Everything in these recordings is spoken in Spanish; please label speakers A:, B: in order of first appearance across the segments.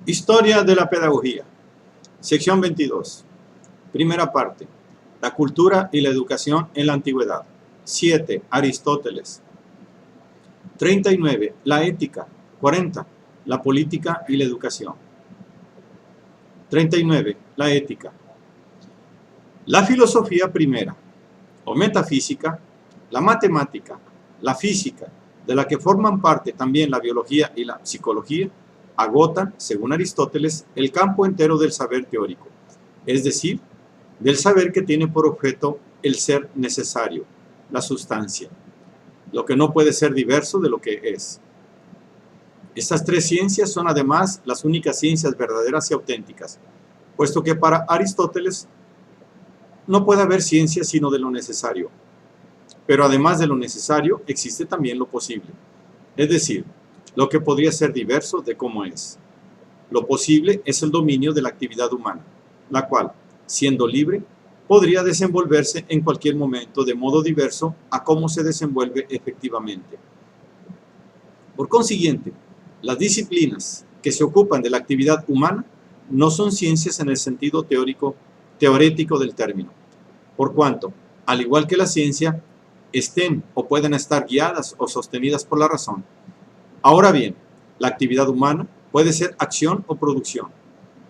A: Historia de la pedagogía. Sección 22. Primera parte. La cultura y la educación en la antigüedad. 7. Aristóteles. 39. La ética. 40. La política y la educación. 39. La ética. La filosofía primera, o metafísica, la matemática, la física, de la que forman parte también la biología y la psicología, agotan, según Aristóteles, el campo entero del saber teórico, es decir, del saber que tiene por objeto el ser necesario, la sustancia, lo que no puede ser diverso de lo que es. Estas tres ciencias son además las únicas ciencias verdaderas y auténticas, puesto que para Aristóteles no puede haber ciencia sino de lo necesario, pero además de lo necesario existe también lo posible, es decir, lo que podría ser diverso de cómo es. Lo posible es el dominio de la actividad humana, la cual, siendo libre, podría desenvolverse en cualquier momento de modo diverso a cómo se desenvuelve efectivamente. Por consiguiente, las disciplinas que se ocupan de la actividad humana no son ciencias en el sentido teorético del término, por cuanto, al igual que la ciencia, estén o pueden estar guiadas o sostenidas por la razón. Ahora bien, la actividad humana puede ser acción o producción.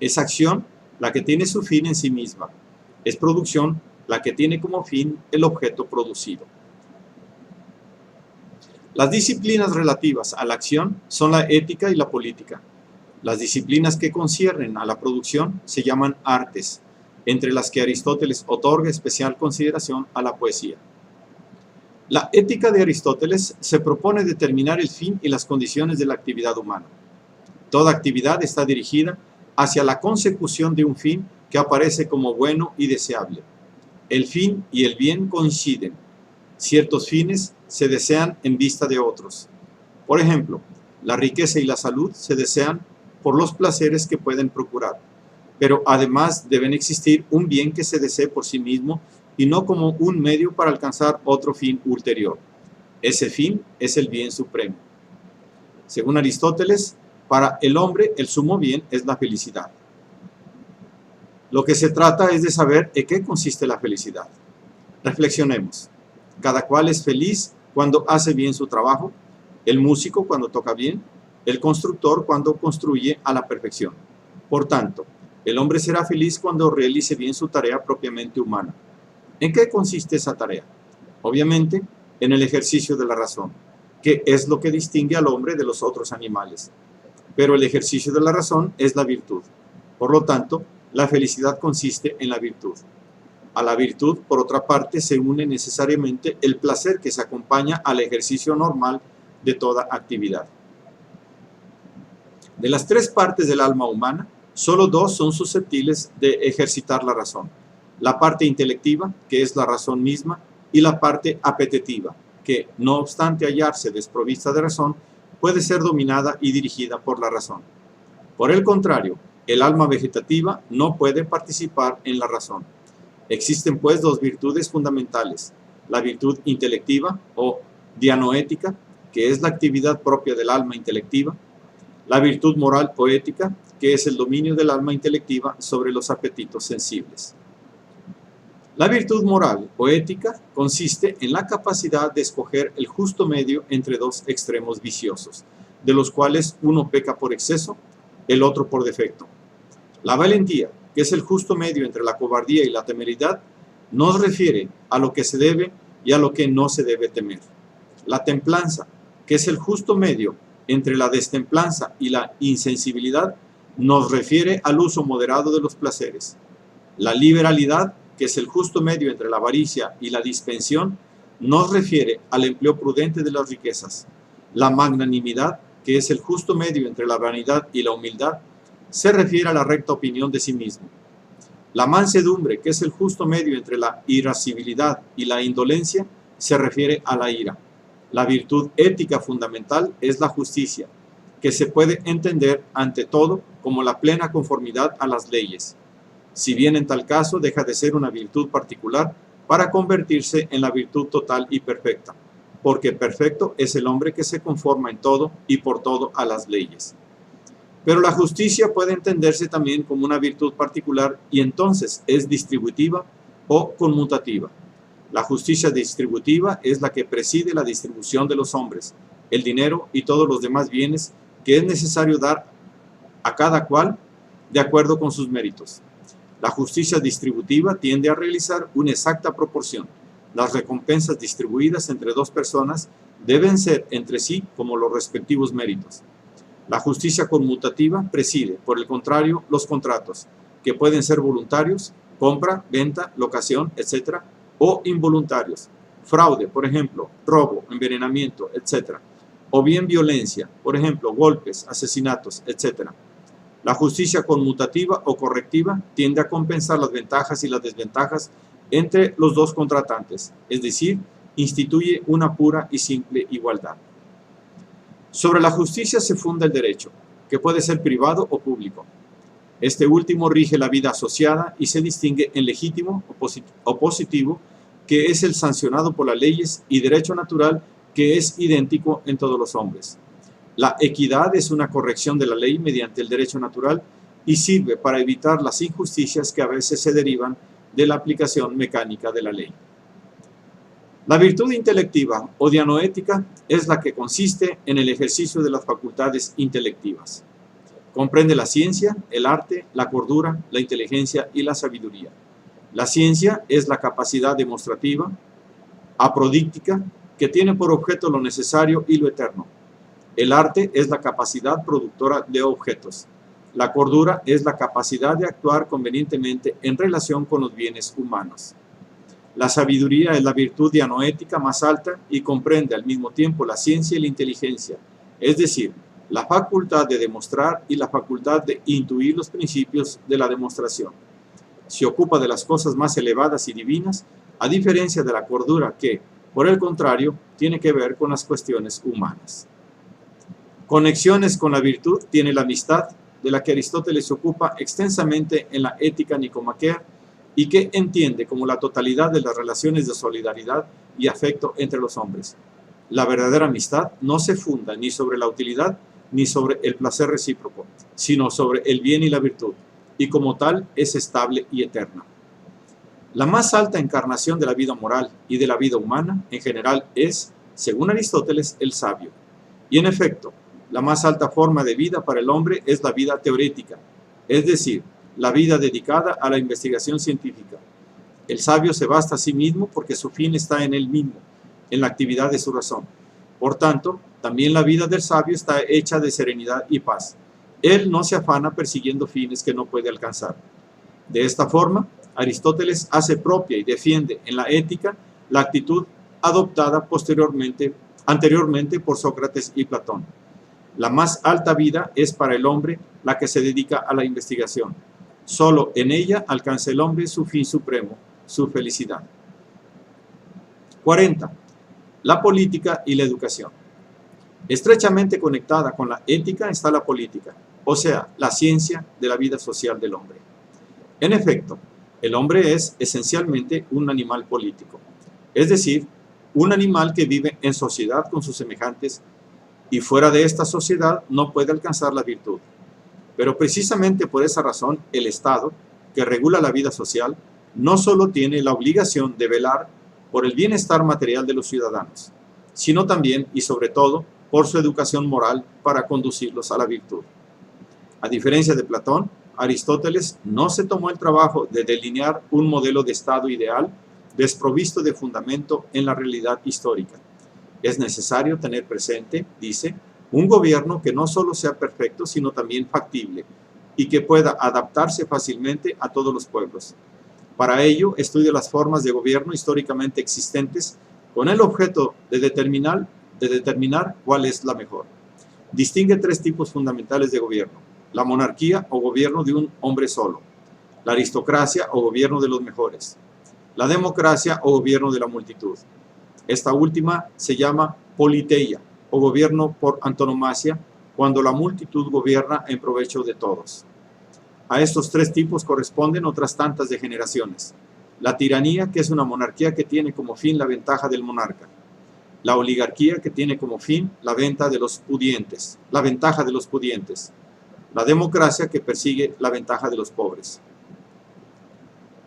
A: Es acción la que tiene su fin en sí misma. Es producción la que tiene como fin el objeto producido. Las disciplinas relativas a la acción son la ética y la política. Las disciplinas que conciernen a la producción se llaman artes, entre las que Aristóteles otorga especial consideración a la poesía. La ética de Aristóteles se propone determinar el fin y las condiciones de la actividad humana. Toda actividad está dirigida hacia la consecución de un fin que aparece como bueno y deseable. El fin y el bien coinciden. Ciertos fines se desean en vista de otros. Por ejemplo, la riqueza y la salud se desean por los placeres que pueden procurar, pero además deben existir un bien que se desee por sí mismo y no como un medio para alcanzar otro fin ulterior. Ese fin es el bien supremo. Según Aristóteles, para el hombre el sumo bien es la felicidad. Lo que se trata es de saber en qué consiste la felicidad. Reflexionemos. Cada cual es feliz cuando hace bien su trabajo, el músico cuando toca bien, el constructor cuando construye a la perfección. Por tanto, el hombre será feliz cuando realice bien su tarea propiamente humana. ¿En qué consiste esa tarea? Obviamente, en el ejercicio de la razón, que es lo que distingue al hombre de los otros animales. Pero el ejercicio de la razón es la virtud. Por lo tanto, la felicidad consiste en la virtud. A la virtud, por otra parte, se une necesariamente el placer que se acompaña al ejercicio normal de toda actividad. De las tres partes del alma humana, solo dos son susceptibles de ejercitar la razón. La parte intelectiva, que es la razón misma, y la parte apetitiva, que, no obstante hallarse desprovista de razón, puede ser dominada y dirigida por la razón. Por el contrario, el alma vegetativa no puede participar en la razón. Existen pues dos virtudes fundamentales, la virtud intelectiva o dianoética, que es la actividad propia del alma intelectiva, la virtud moral o ética, que es el dominio del alma intelectiva sobre los apetitos sensibles. La virtud moral o ética consiste en la capacidad de escoger el justo medio entre dos extremos viciosos, de los cuales uno peca por exceso, el otro por defecto. La valentía, que es el justo medio entre la cobardía y la temeridad, nos refiere a lo que se debe y a lo que no se debe temer. La templanza, que es el justo medio entre la destemplanza y la insensibilidad, nos refiere al uso moderado de los placeres. La liberalidad, que es el justo medio entre la avaricia y la dispensión, nos refiere al empleo prudente de las riquezas. La magnanimidad, que es el justo medio entre la vanidad y la humildad, se refiere a la recta opinión de sí mismo. La mansedumbre, que es el justo medio entre la irascibilidad y la indolencia, se refiere a la ira. La virtud ética fundamental es la justicia, que se puede entender ante todo como la plena conformidad a las leyes, si bien en tal caso deja de ser una virtud particular para convertirse en la virtud total y perfecta, porque perfecto es el hombre que se conforma en todo y por todo a las leyes. Pero la justicia puede entenderse también como una virtud particular y entonces es distributiva o conmutativa. La justicia distributiva es la que preside la distribución de los hombres, el dinero y todos los demás bienes que es necesario dar a cada cual de acuerdo con sus méritos. La justicia distributiva tiende a realizar una exacta proporción. Las recompensas distribuidas entre dos personas deben ser entre sí como los respectivos méritos. La justicia conmutativa preside, por el contrario, los contratos, que pueden ser voluntarios, compra, venta, locación, etc., o involuntarios, fraude, por ejemplo, robo, envenenamiento, etc., o bien violencia, por ejemplo, golpes, asesinatos, etc. La justicia conmutativa o correctiva tiende a compensar las ventajas y las desventajas entre los dos contratantes, es decir, instituye una pura y simple igualdad. Sobre la justicia se funda el derecho, que puede ser privado o público. Este último rige la vida asociada y se distingue en legítimo o positivo, que es el sancionado por las leyes, y derecho natural, que es idéntico en todos los hombres. La equidad es una corrección de la ley mediante el derecho natural y sirve para evitar las injusticias que a veces se derivan de la aplicación mecánica de la ley. La virtud intelectiva o dianoética es la que consiste en el ejercicio de las facultades intelectivas. Comprende la ciencia, el arte, la cordura, la inteligencia y la sabiduría. La ciencia es la capacidad demostrativa, aprodíctica, que tiene por objeto lo necesario y lo eterno. El arte es la capacidad productora de objetos. La cordura es la capacidad de actuar convenientemente en relación con los bienes humanos. La sabiduría es la virtud dianoética más alta y comprende al mismo tiempo la ciencia y la inteligencia, es decir, la facultad de demostrar y la facultad de intuir los principios de la demostración. Se ocupa de las cosas más elevadas y divinas, a diferencia de la cordura que, por el contrario, tiene que ver con las cuestiones humanas. Conexiones con la virtud tiene la amistad, de la que Aristóteles se ocupa extensamente en la Ética nicomaquea y que entiende como la totalidad de las relaciones de solidaridad y afecto entre los hombres. La verdadera amistad no se funda ni sobre la utilidad ni sobre el placer recíproco, sino sobre el bien y la virtud, y como tal es estable y eterna. La más alta encarnación de la vida moral y de la vida humana en general es, según Aristóteles, el sabio. Y en efecto, la más alta forma de vida para el hombre es la vida teorética, es decir, la vida dedicada a la investigación científica. El sabio se basta a sí mismo porque su fin está en él mismo, en la actividad de su razón. Por tanto, también la vida del sabio está hecha de serenidad y paz. Él no se afana persiguiendo fines que no puede alcanzar. De esta forma, Aristóteles hace propia y defiende en la ética la actitud adoptada anteriormente por Sócrates y Platón. La más alta vida es para el hombre la que se dedica a la investigación. Solo en ella alcanza el hombre su fin supremo, su felicidad. 40. La política y la educación. Estrechamente conectada con la ética está la política, o sea, la ciencia de la vida social del hombre. En efecto, el hombre es esencialmente un animal político, es decir, un animal que vive en sociedad con sus semejantes y fuera de esta sociedad no puede alcanzar la virtud. Pero precisamente por esa razón, el Estado, que regula la vida social, no solo tiene la obligación de velar por el bienestar material de los ciudadanos, sino también y sobre todo por su educación moral para conducirlos a la virtud. A diferencia de Platón, Aristóteles no se tomó el trabajo de delinear un modelo de Estado ideal desprovisto de fundamento en la realidad histórica. Es necesario tener presente, dice, un gobierno que no solo sea perfecto, sino también factible, y que pueda adaptarse fácilmente a todos los pueblos. Para ello, estudia las formas de gobierno históricamente existentes con el objeto de determinar cuál es la mejor. Distingue tres tipos fundamentales de gobierno: la monarquía o gobierno de un hombre solo, la aristocracia o gobierno de los mejores, la democracia o gobierno de la multitud. Esta última se llama politeia, o gobierno por antonomasia, cuando la multitud gobierna en provecho de todos. A estos tres tipos corresponden otras tantas degeneraciones. La tiranía, que es una monarquía que tiene como fin la ventaja del monarca. La oligarquía, que tiene como fin la ventaja de los pudientes. la democracia que persigue la ventaja de los pobres.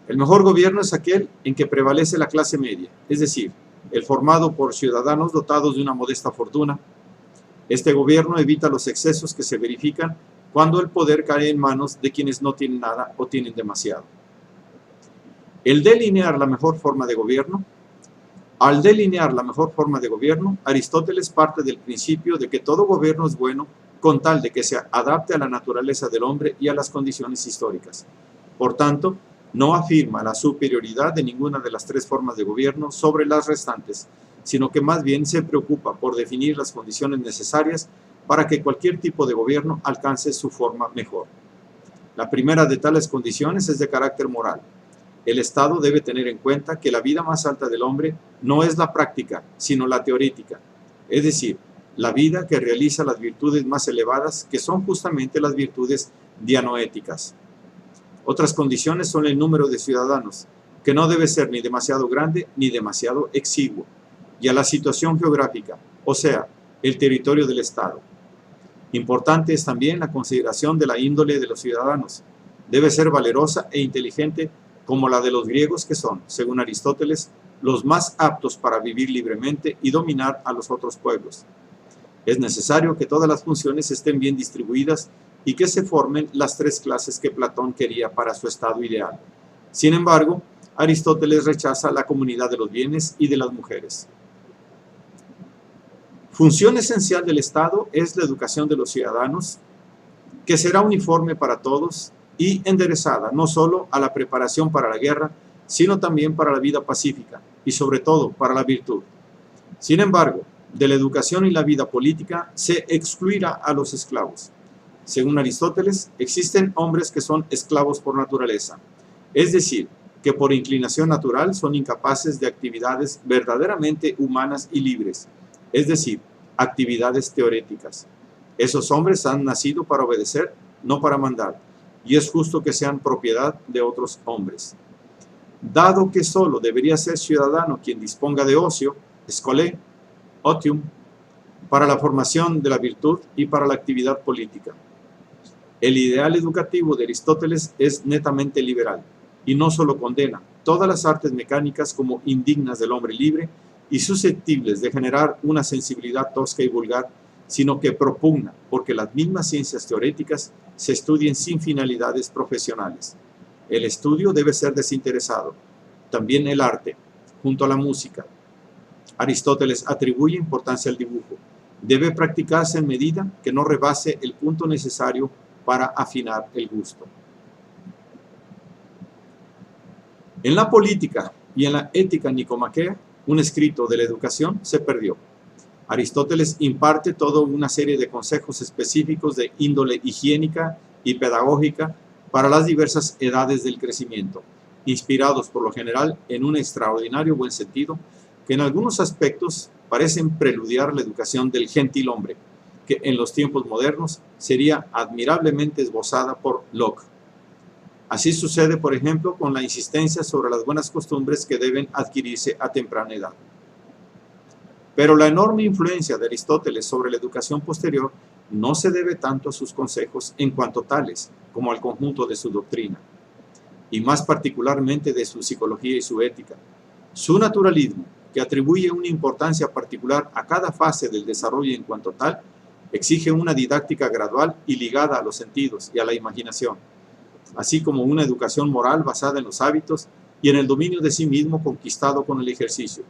A: El mejor gobierno es aquel en que prevalece la clase media, es decir, el formado por ciudadanos dotados de una modesta fortuna. Este gobierno evita los excesos que se verifican cuando el poder cae en manos de quienes no tienen nada o tienen demasiado. Al delinear la mejor forma de gobierno, Aristóteles parte del principio de que todo gobierno es bueno con tal de que se adapte a la naturaleza del hombre y a las condiciones históricas. Por tanto, no afirma la superioridad de ninguna de las tres formas de gobierno sobre las restantes, sino que más bien se preocupa por definir las condiciones necesarias para que cualquier tipo de gobierno alcance su forma mejor. La primera de tales condiciones es de carácter moral. El Estado debe tener en cuenta que la vida más alta del hombre no es la práctica, sino la teorética, es decir, la vida que realiza las virtudes más elevadas, que son justamente las virtudes dianoéticas. Otras condiciones son el número de ciudadanos, que no debe ser ni demasiado grande ni demasiado exiguo, y a la situación geográfica, o sea, el territorio del Estado. Importante es también la consideración de la índole de los ciudadanos. Debe ser valerosa e inteligente como la de los griegos, que son, según Aristóteles, los más aptos para vivir libremente y dominar a los otros pueblos. Es necesario que todas las funciones estén bien distribuidas y que se formen las tres clases que Platón quería para su estado ideal. Sin embargo, Aristóteles rechaza la comunidad de los bienes y de las mujeres. Función esencial del Estado es la educación de los ciudadanos, que será uniforme para todos y enderezada no solo a la preparación para la guerra, sino también para la vida pacífica y sobre todo para la virtud. Sin embargo, de la educación y la vida política se excluirá a los esclavos. Según Aristóteles, existen hombres que son esclavos por naturaleza, es decir, que por inclinación natural son incapaces de actividades verdaderamente humanas y libres, es decir, actividades teoréticas. Esos hombres han nacido para obedecer, no para mandar, y es justo que sean propiedad de otros hombres. Dado que solo debería ser ciudadano quien disponga de ocio, escolé, otium, para la formación de la virtud y para la actividad política. El ideal educativo de Aristóteles es netamente liberal, y no solo condena todas las artes mecánicas como indignas del hombre libre y susceptibles de generar una sensibilidad tosca y vulgar, sino que propugna porque las mismas ciencias teoréticas se estudien sin finalidades profesionales. El estudio debe ser desinteresado. También el arte, junto a la música. Aristóteles atribuye importancia al dibujo. Debe practicarse en medida que no rebase el punto necesario para afinar el gusto. En la política y en la ética nicomaquea, un escrito de la educación se perdió. Aristóteles imparte toda una serie de consejos específicos de índole higiénica y pedagógica para las diversas edades del crecimiento, inspirados por lo general en un extraordinario buen sentido que en algunos aspectos parecen preludiar la educación del gentil hombre, que en los tiempos modernos sería admirablemente esbozada por Locke. Así sucede, por ejemplo, con la insistencia sobre las buenas costumbres que deben adquirirse a temprana edad. Pero la enorme influencia de Aristóteles sobre la educación posterior no se debe tanto a sus consejos en cuanto tales, como al conjunto de su doctrina, y más particularmente de su psicología y su ética. Su naturalismo, que atribuye una importancia particular a cada fase del desarrollo en cuanto tal, exige una didáctica gradual y ligada a los sentidos y a la imaginación, así como una educación moral basada en los hábitos y en el dominio de sí mismo conquistado con el ejercicio.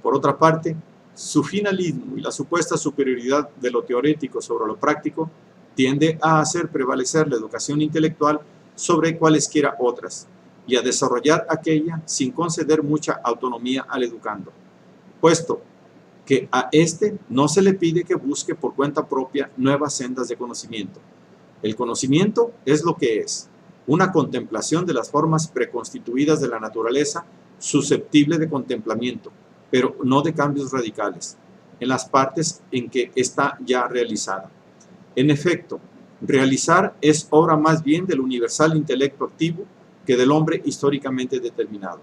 A: Por otra parte, su finalismo y la supuesta superioridad de lo teorético sobre lo práctico tiende a hacer prevalecer la educación intelectual sobre cualesquiera otras y a desarrollar aquella sin conceder mucha autonomía al educando, puesto que a éste no se le pide que busque por cuenta propia nuevas sendas de conocimiento. El conocimiento es lo que es, una contemplación de las formas preconstituidas de la naturaleza susceptible de contemplamiento, pero no de cambios radicales, en las partes en que está ya realizada. En efecto, realizar es obra más bien del universal intelecto activo que del hombre históricamente determinado.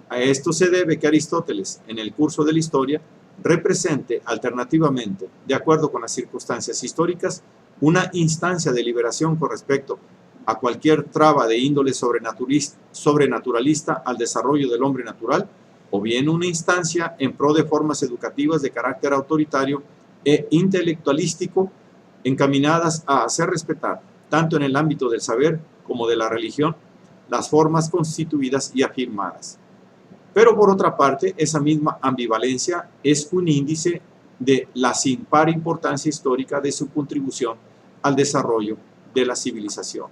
A: A esto se debe que Aristóteles, en el curso de la historia, represente alternativamente, de acuerdo con las circunstancias históricas, una instancia de liberación con respecto a cualquier traba de índole sobrenaturalista al desarrollo del hombre natural, o bien una instancia en pro de formas educativas de carácter autoritario e intelectualístico encaminadas a hacer respetar, tanto en el ámbito del saber como de la religión, las formas constituidas y afirmadas. Pero por otra parte, esa misma ambivalencia es un índice de la sin par importancia histórica de su contribución al desarrollo de la civilización.